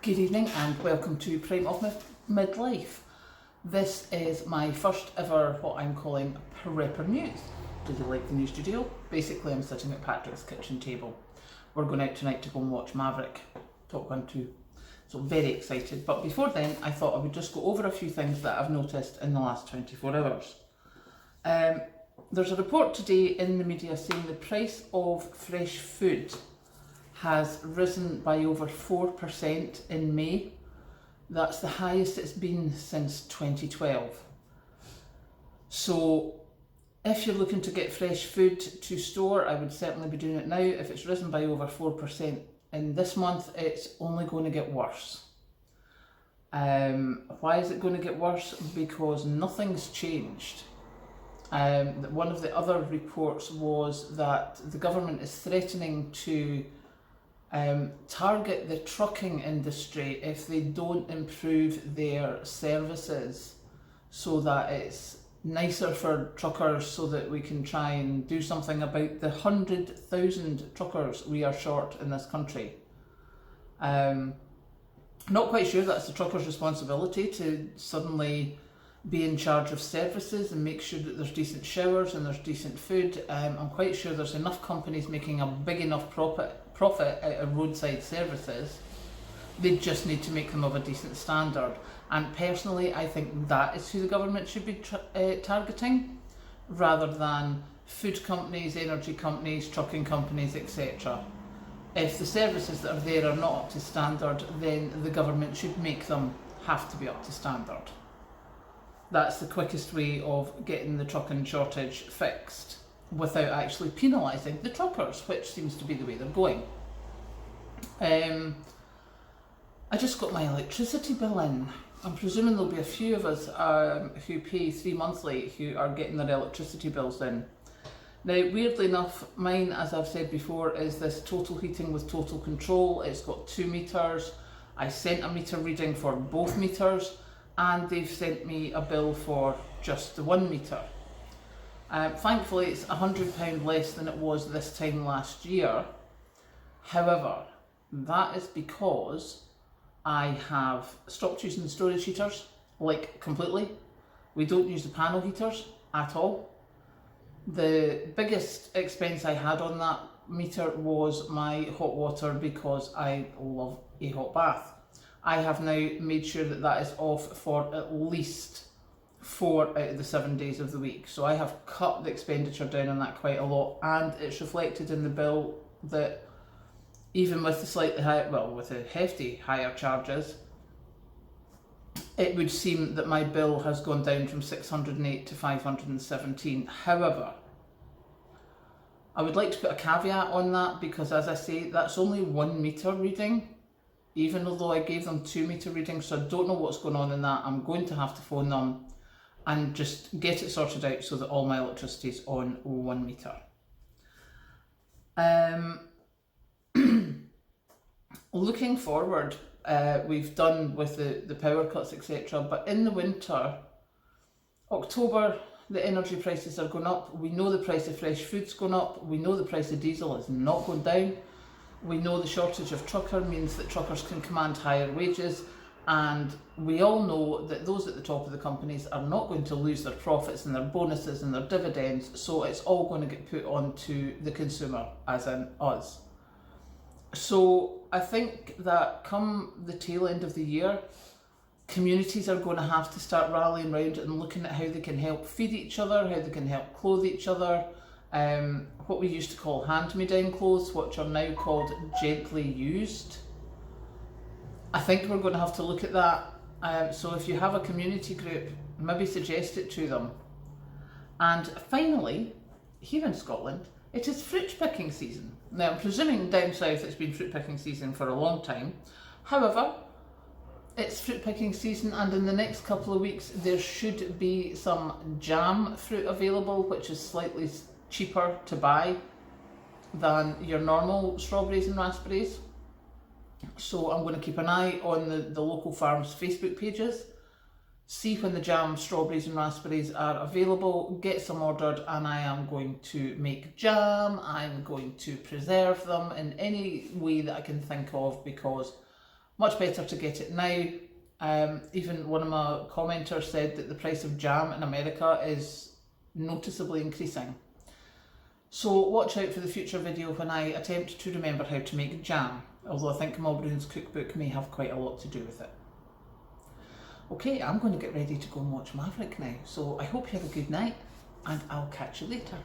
Good evening and welcome to Prime of Midlife. This is my first ever what I'm calling Prepper News. Do you like the new studio? Basically I'm sitting at Patrick's kitchen table. We're going out tonight to go and watch Maverick, Top Gun 2. So very excited, but before then I thought I would just go over a few things that I've noticed in the last 24 hours. There's a report today in the media saying the price of fresh food has risen by over 4% in May. That's the highest it's been since 2012. So if you're looking to get fresh food to store, I would certainly be doing it now. If it's risen by over 4% in this month, it's only going to get worse. Why is it going to get worse? Because nothing's changed. One of the other reports was that the government is threatening to target the trucking industry if they don't improve their services so that it's nicer for truckers, so that we can try and do something about the 100,000 truckers we are short in this country. Not quite sure that's the truckers' responsibility to suddenly be in charge of services and make sure that there's decent showers and there's decent food. I'm quite sure there's enough companies making a big enough profit out of roadside services. They just need to make them of a decent standard, and personally I think that is who the government should be targeting, rather than food companies, energy companies, trucking companies, etc. If the services that are there are not up to standard, then the government should make them have to be up to standard. That's the quickest way of getting the trucking shortage fixed without actually penalising the truckers, which seems to be the way they're going. I just got my electricity bill in. I'm presuming there'll be a few of us who pay 3 monthly who are getting their electricity bills in. Now, weirdly enough, mine, as I've said before, is this total heating with total control. It's got 2 meters. I sent a meter reading for both meters, and they've sent me a bill for just the 1 meter. Thankfully it's £100 less than it was this time last year. However, that is because I have stopped using the storage heaters, like completely. We don't use the panel heaters at all. The biggest expense I had on that meter was my hot water, because I love a hot bath. I have now made sure that that is off for at least 4 out of the 7 days of the week. So I have cut the expenditure down on that quite a lot, and it's reflected in the bill that even with the slightly higher, well, with the hefty higher charges, it would seem that my bill has gone down from 608 to 517. However, I would like to put a caveat on that, because as I say, that's only 1 meter reading, even although I gave them 2 meter readings, so I don't know what's going on in that. I'm going to have to phone them and just get it sorted out so that all my electricity is on 1 meter. Looking forward, we've done with the power cuts, etc. But in the winter, October, the energy prices are going up. We know the price of fresh food's going up. We know the price of diesel is not going down. We know the shortage of trucker means that truckers can command higher wages. And we all know that those at the top of the companies are not going to lose their profits and their bonuses and their dividends, so it's all going to get put onto the consumer, as in us. So I think that come the tail end of the year, communities are going to have to start rallying around and looking at how they can help feed each other, how they can help clothe each other, what we used to call hand-me-down clothes, which are now called gently used. I think we're going to have to look at that. So if you have a community group, maybe suggest it to them. And finally, here in Scotland, it is fruit picking season. Now, I'm presuming down south it's been fruit picking season for a long time. However, it's fruit picking season, and in the next couple of weeks there should be some jam fruit available, which is slightly cheaper to buy than your normal strawberries and raspberries. So I'm going to keep an eye on the local farms' Facebook pages, see when the jam strawberries and raspberries are available, get some ordered, and I am going to make jam. I'm going to preserve them in any way that I can think of, because Much better to get it now. Even one of my commenters said that the price of jam in America is noticeably increasing. So watch out for the future video when I attempt to remember how to make jam, although I think Mulbroon's cookbook may have quite a lot to do with it. Okay, I'm going to get ready to go and watch Maverick now, so I hope you have a good night and I'll catch you later.